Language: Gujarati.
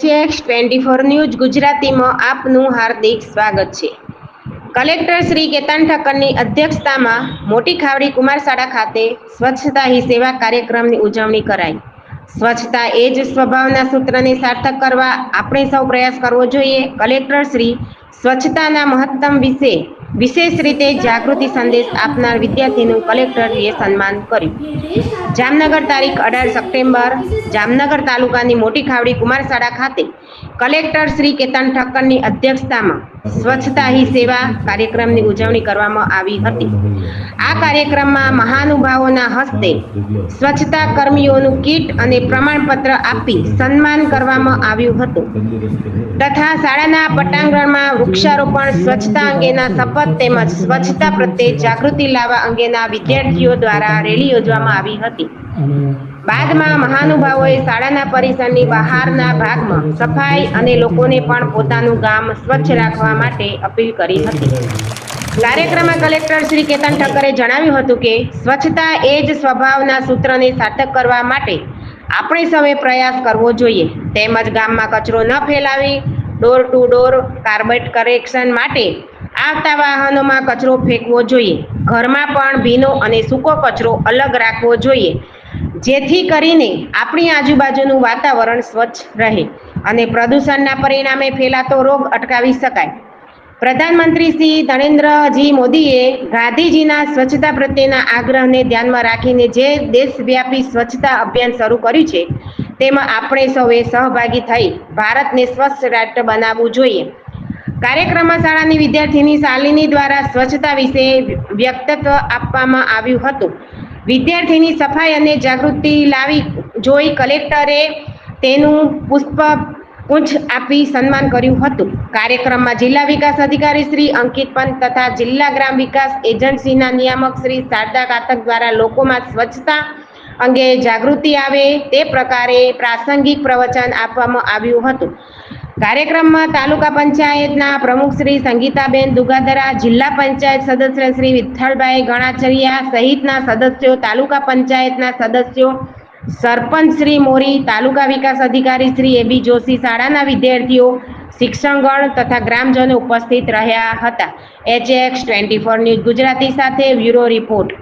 HX24 ન્યૂઝ ગુજરાતીમાં આપનું હાર્દિક સ્વાગત છે। કલેક્ટર શ્રી કેતન ઠક્કરની અધ્યક્ષતામાં મોટી ખાવડી કુમારશાળા ખાતે સ્વચ્છતા હી સેવા કાર્યક્રમની ઉજવણી કરાઈ। સ્વચ્છતા એ જ સ્વભાવના સૂત્રને સાર્થક કરવા આપણે સૌ પ્રયાસ કરવો જોઈએ। કલેક્ટર શ્રી સ્વચ્છતાના મહત્તમ વિશે વિશેષ રીતે જાગૃતિ સંદેશ આપનાર વિદ્યાર્થીનું કલેક્ટરે સન્માન કર્યું। જામનગર તારીખ 18 સપ્ટેમ્બર જામનગર તાલુકાની મોટી ખાવડી કુમારશાળા ખાતે કલેક્ટર શ્રી કેતન ઠક્કરની અધ્યક્ષતામાં સ્વચ્છતા હી સેવા કાર્યક્રમની ઉજવણી કરવામાં આવી હતી। આ કાર્યક્રમમાં મહાનુભાવોના હસ્તે સ્વચ્છતા કર્મીઓનું કીટ અને પ્રમાણપત્ર આપી સન્માન કરવામાં આવ્યું હતું તથા શાળાના પટાંગણમાં વૃક્ષારોપણ, સ્વચ્છતા અંગેના શપથ તેમજ સ્વચ્છતા પ્રત્યે જાગૃતિ લાવવા અંગેના વિદ્યાર્થીઓ દ્વારા રેલી યોજવામાં આવી હતી। બાદમાં મહાનુભાવોએ શાળાના પરિસરની બહારના ભાગમાં સફાઈ અને લોકોને પણ પોતાનું ગામ સ્વચ્છ રાખવા માટે અપીલ કરી હતી। કાર્યક્રમમાં કલેક્ટર શ્રી કેતન ઠક્કરે જણાવ્યું હતું કે સ્વચ્છતા એ જ સ્વભાવના સૂત્રને સાર્થક કરવા માટે આપણે સૌએ પ્રયાસ કરવો જોઈએ તેમજ ગામમાં કચરો ન ફેલાવી door to door Corbett collection માટે આવતા વાહનોમાં કચરો ફેંકવો જોઈએ। ઘરમાં પણ ભીનો અને સૂકો કચરો અલગ રાખવો જોઈએ જેથી કરીને આપણી આજુબાજુનું વાતાવરણ સ્વચ્છ રહે અને પ્રદૂષણના પરિણામે ફેલાતો રોગ અટકાવી શકાય। પ્રધાનમંત્રી શ્રી નરેન્દ્રજી મોદીએ ગાંધીજીના સ્વચ્છતા પ્રત્યેના આગ્રહને ધ્યાનમાં રાખીને જે દેશવ્યાપી સ્વચ્છતા અભિયાન શરૂ કર્યું છે તેમાં આપણે સૌએ સહભાગી થઈ ભારતને સ્વચ્છ રાષ્ટ્ર બનાવવું જોઈએ। કાર્યક્રમમાં શાળાની વિદ્યાર્થીની શાલિની દ્વારા સ્વચ્છતા વિશે વક્તવ્ય આપવામાં આવ્યું હતું। વિદ્યાર્થીની સફાઈ અને જાગૃતિ લાવી જોઈ કલેક્ટરે તેનું પુષ્પગુચ્છ આપી સન્માન કર્યું હતું। કાર્યક્રમમાં જિલ્લા વિકાસ અધિકારી શ્રી અંકિત પંત તથા જિલ્લા ગ્રામ વિકાસ એજન્સીના નિયામક શ્રી શારદા કાતક દ્વારા લોકોમાં સ્વચ્છતા અંગે જાગૃતિ આવે તે પ્રકારે પ્રાસંગિક પ્રવચન આપવામાં આવ્યું હતું। કાર્યક્રમમાં તાલુકા પંચાયતના પ્રમુખ શ્રી સંગીતાબેન દુગાદરા, જિલ્લા પંચાયત સદસ્ય શ્રી વિઠ્ઠલભાઈ ગણાચરિયા સહિતના સદસ્યો, તાલુકા પંચાયતના સદસ્યો, સરપંચ શ્રી મોરી, તાલુકા વિકાસ અધિકારી શ્રી એબી જોશી, શાળાના વિદ્યાર્થીઓ, શિક્ષકગણ તથા ગ્રામજનો ઉપસ્થિત રહ્યા હતા। HX24 ન્યૂઝ ગુજરાતી સાથે બ્યુરો રિપોર્ટ।